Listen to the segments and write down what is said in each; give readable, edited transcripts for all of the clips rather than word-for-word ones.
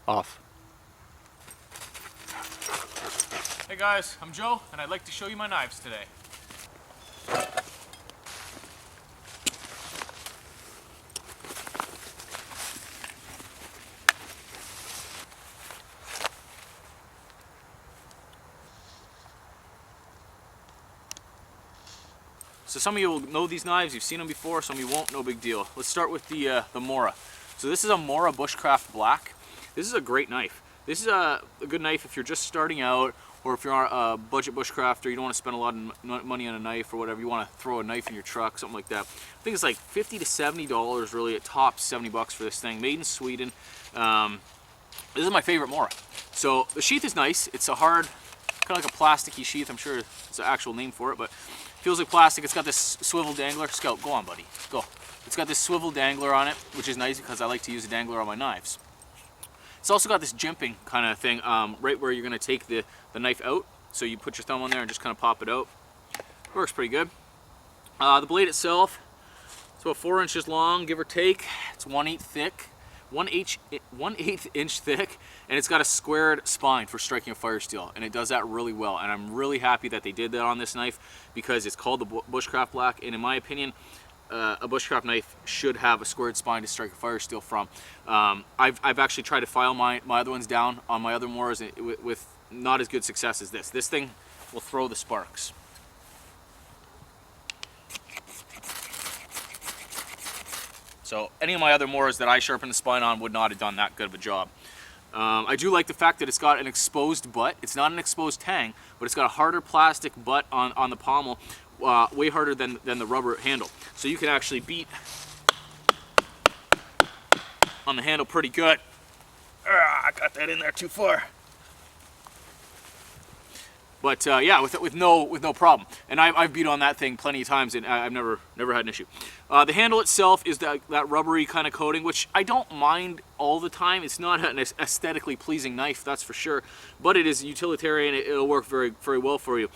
Off. Hey guys, I'm Joe, and I'd like to show you my knives today. So some of you will know these knives, you've seen them before, some of you won't, no big deal. Let's start with the Mora. So this is a Mora Bushcraft Black. This is a great knife. This is a good knife if you're just starting out, or if you're a budget bushcrafter, you don't want to spend a lot of money on a knife or whatever, you want to throw a knife in your truck, something like that. I think it's like $50 to $70 really, at top 70 bucks for this thing, made in Sweden. This is my favorite Mora. So the sheath is nice, it's a hard, kind of like a plasticky sheath, I'm sure it's an actual name for it, but feels like plastic. It's got this swivel dangler. Scout, go on buddy, go. It's got this swivel dangler on it, which is nice because I like to use a dangler on my knives. It's also got this jimping kind of thing, right where you're going to take the knife out. So you put your thumb on there and just kind of pop it out. Works pretty good. The blade itself, it's about 4 inches long, give or take. It's 1/8 thick, 1/8 inch thick, and it's got a squared spine for striking a fire steel, and it does that really well. And I'm really happy that they did that on this knife because it's called the Bushcraft Black, and in my opinion, a bushcraft knife should have a squared spine to strike a fire steel from. I've actually tried to file my other ones down on my other Moras with not as good success as this. This thing will throw the sparks. So any of my other Moras that I sharpen the spine on would not have done that good of a job. I do like the fact that it's got an exposed butt. It's not an exposed tang, but it's got a harder plastic butt on the pommel, way harder than the rubber handle. So you can actually beat on the handle pretty good. I got that in there too far. But yeah, with no problem. And I've beat on that thing plenty of times, and I've never had an issue. The handle itself is that rubbery kind of coating, which I don't mind all the time. It's not an aesthetically pleasing knife, that's for sure. But it is utilitarian. It'll work very well for you.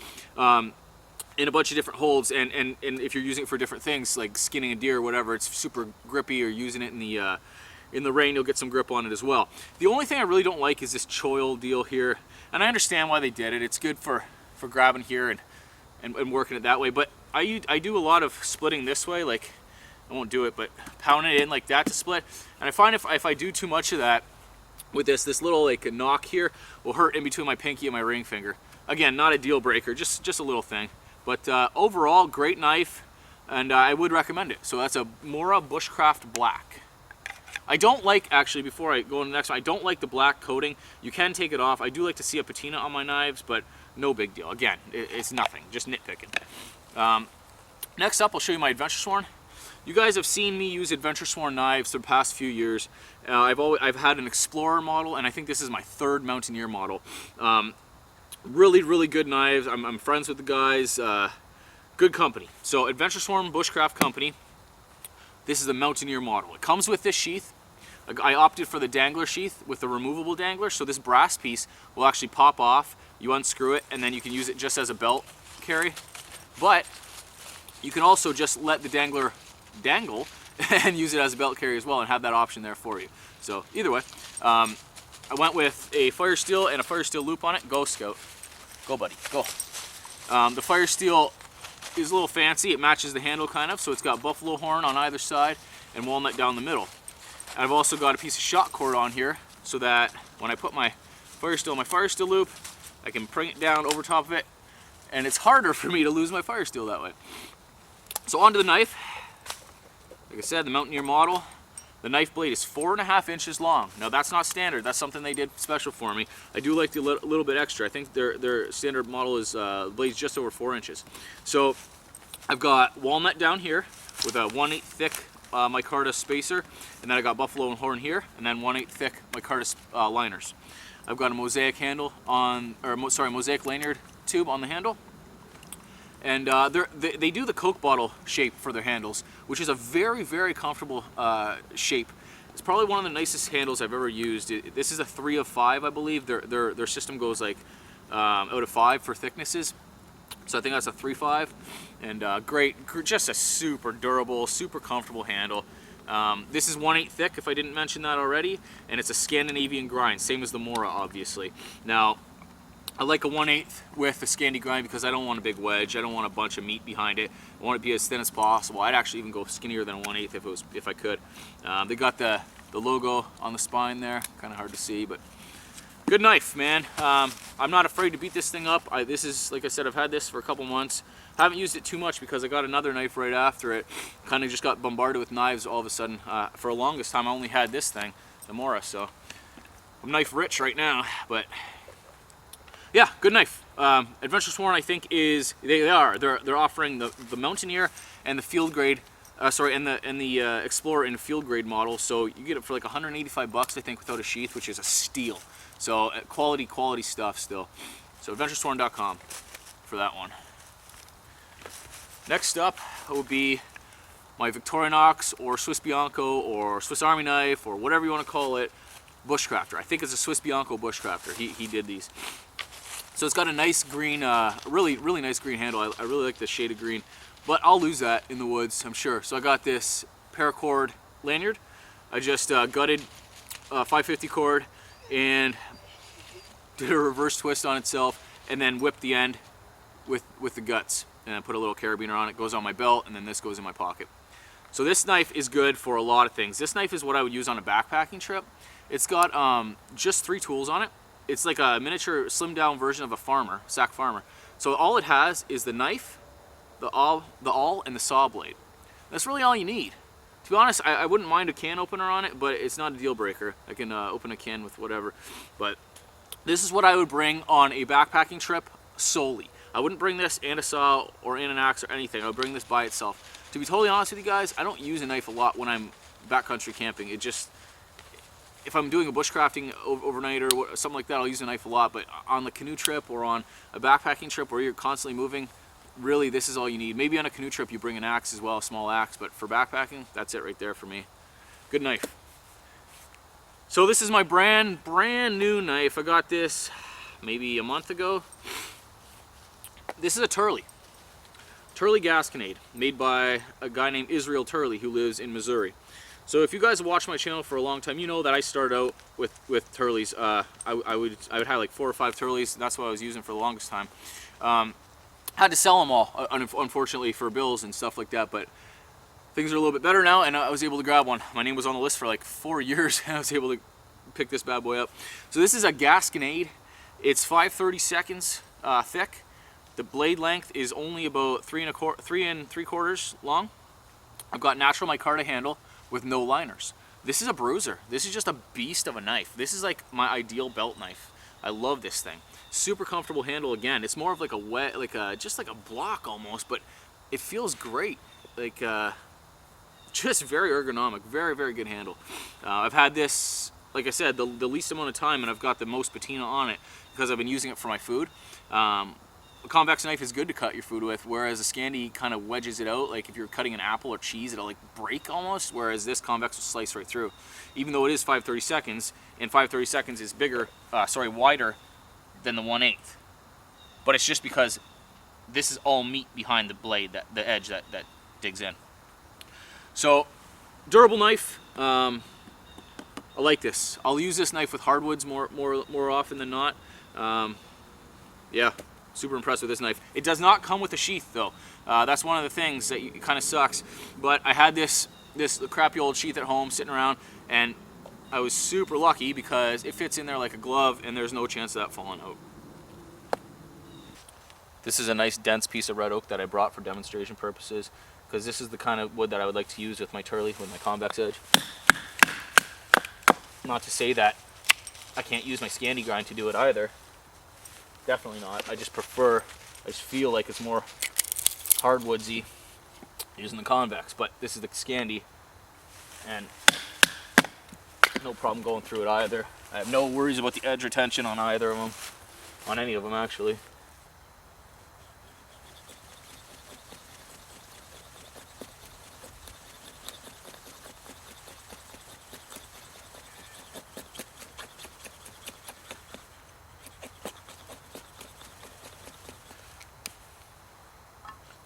In a bunch of different holds, and if you're using it for different things like skinning a deer or whatever, it's super grippy, or using it in the rain, you'll get some grip on it as well. The only thing I really don't like is this choil deal here, and I understand why they did it. It's good for grabbing here and working it that way, but I do a lot of splitting this way, like I won't do it, but pounding it in like that to split, and I find if I do too much of that with this little like a knock here will hurt in between my pinky and my ring finger. Again, not a deal breaker, just a little thing. But overall, great knife, and I would recommend it. So that's a Mora Bushcraft Black. I don't like, actually, before I go on to the next one, I don't like the black coating. You can take it off. I do like to see a patina on my knives, but no big deal. Again, it's nothing, just nitpicking. Next up, I'll show you my Adventure Sworn. You guys have seen me use Adventure Sworn knives for the past few years. I've had an Explorer model, and I think this is my 3rd Mountaineer model. Really good knives. I'm friends with the guys. Good company. So Adventure Sworn Bushcraft Company. This is the Mountaineer model. It comes with this sheath. I opted for the dangler sheath with the removable dangler, so this brass piece will actually pop off. You unscrew it, and then you can use it just as a belt carry. But you can also just let the dangler dangle and use it as a belt carry as well, and have that option there for you. So either way, I went with a fire steel and a fire steel loop on it. Go Scout. Go buddy, go. The fire steel is a little fancy. It matches the handle kind of, so it's got buffalo horn on either side and walnut down the middle. I've also got a piece of shot cord on here so that when I put my fire steel loop, I can bring it down over top of it, and it's harder for me to lose my fire steel that way. So onto the knife. Like I said, the Mountaineer model. The knife blade is 4.5 inches long. Now that's not standard. That's something they did special for me. I do like the little bit extra. I think their standard model is blade's just over 4 inches. So I've got walnut down here with a 1/8 thick micarta spacer, and then I got buffalo horn here, and then 1/8 thick micarta liners. I've got a mosaic handle on, mosaic lanyard tube on the handle. And they do the Coke bottle shape for their handles, which is a very comfortable shape. It's probably one of the nicest handles I've ever used. This is a 3 of 5, I believe. Their system goes like out of 5 for thicknesses. So I think that's a 3.5. And great, just a super durable, super comfortable handle. This is 1/8 thick, if I didn't mention that already, and it's a Scandinavian grind, same as the Mora, obviously. Now, I like a 1/8 with the Scandi grind because I don't want a big wedge. I don't want a bunch of meat behind it. I want it to be as thin as possible. I'd actually even go skinnier than a 1/8 if I could. They got the logo on the spine there, kind of hard to see, but good knife, man. I'm not afraid to beat this thing up. This is, like I said, I've had this for a couple months. Haven't used it too much because I got another knife right after it. Kind of just got bombarded with knives all of a sudden. For the longest time, I only had this thing, the Mora, so I'm knife rich right now, but yeah, good knife. Adventure Sworn, I think, they're offering the Mountaineer and the field grade, and the Explorer in field grade model. So you get it for like 185 bucks, I think, without a sheath, which is a steal. So quality stuff still. So adventuresworn.com for that one. Next up will be my Victorinox or Swiss Bianco or Swiss Army knife or whatever you want to call it, Bushcrafter. I think it's a Swiss Bianco Bushcrafter. He did these. So it's got a nice green, really nice green handle. I really like the shade of green, but I'll lose that in the woods, I'm sure. So I got this paracord lanyard. I just gutted 550 cord and did a reverse twist on itself, and then whipped the end with the guts, and I put a little carabiner on it. Goes on my belt, and then this goes in my pocket. So this knife is good for a lot of things. This knife is what I would use on a backpacking trip. It's got just 3 tools on it. It's like a miniature, slimmed down version of a farmer, SAK farmer. So all it has is the knife, the awl, and the saw blade. That's really all you need. To be honest, I wouldn't mind a can opener on it, but it's not a deal breaker. I can open a can with whatever. But this is what I would bring on a backpacking trip solely. I wouldn't bring this and a saw or and an axe or anything. I would bring this by itself. To be totally honest with you guys, I don't use a knife a lot when I'm backcountry camping. It just, if I'm doing a bushcrafting overnight or something like that, I'll use a knife a lot. But on the canoe trip or on a backpacking trip where you're constantly moving, really this is all you need. Maybe on a canoe trip you bring an axe as well, a small axe, but for backpacking, that's it right there for me. Good knife. So this is my brand new knife. I got this maybe a month ago. This is a Turley Gasconade, made by a guy named Israel Turley who lives in Missouri. So if you guys have watched my channel for a long time, you know that I started out with Turleys. I would have like 4 or 5 Turleys. That's what I was using for the longest time. Had to sell them all, unfortunately, for bills and stuff like that. But things are a little bit better now, and I was able to grab one. My name was on the list for like 4 years, and I was able to pick this bad boy up. So this is a Gasconade. It's 5/32 thick. The blade length is only about 3 3/4 long. I've got natural micarta handle with no liners. This is a bruiser. This is just a beast of a knife. This is like my ideal belt knife. I love this thing. Super comfortable handle again. It's more of like just like a block almost, but it feels great. Like just very ergonomic. Very, very good handle. I've had this, like I said, the least amount of time, and I've got the most patina on it because I've been using it for my food. A convex knife is good to cut your food with, whereas a Scandi kind of wedges it out. Like if you're cutting an apple or cheese, it'll like break almost, whereas this convex will slice right through. Even though it is 5/32, and 5/32 is wider than the 1/8. But it's just because this is all meat behind the blade, the edge that digs in. So, durable knife. I like this. I'll use this knife with hardwoods more often than not. Yeah. Super impressed with this knife. It does not come with a sheath though. That's one of the things that kind of sucks. But I had this crappy old sheath at home sitting around, and I was super lucky because it fits in there like a glove, and there's no chance of that falling out. This is a nice dense piece of red oak that I brought for demonstration purposes, because this is the kind of wood that I would like to use with my Turley, with my convex edge. Not to say that I can't use my Scandi grind to do it either. Definitely not. I just feel like it's more hardwoodsy using the convex, but this is the Scandi, and no problem going through it either. I have no worries about the edge retention on either of them, on any of them actually.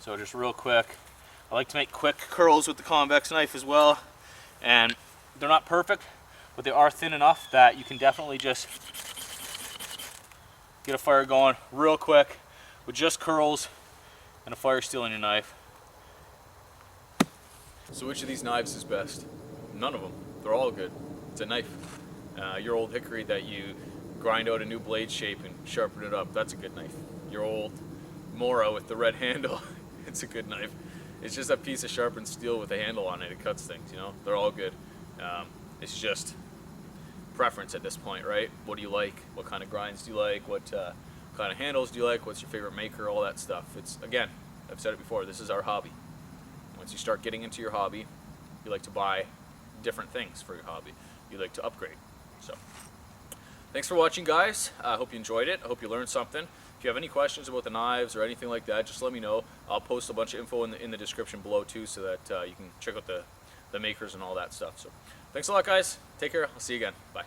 So just real quick, I like to make quick curls with the convex knife as well. And they're not perfect, but they are thin enough that you can definitely just get a fire going real quick with just curls and a fire steel in your knife. So which of these knives is best? None of them. They're all good. It's a knife. Your old hickory that you grind out a new blade shape and sharpen it up, that's a good knife. Your old mora with the red handle, it's a good knife. It's just a piece of sharpened steel with a handle on it. It cuts things, you know? They're all good. It's just preference at this point, right? What do you like? What kind of grinds do you like? What kind of handles do you like? What's your favorite maker? All that stuff. It's, again, I've said it before, this is our hobby. Once you start getting into your hobby, you like to buy different things for your hobby. You like to upgrade. So, thanks for watching, guys. I hope you enjoyed it. I hope you learned something. If you have any questions about the knives or anything like that, just let me know. I'll post a bunch of info in the description below too, so that you can check out the makers and all that stuff. So, thanks a lot, guys. Take care. I'll see you again. Bye.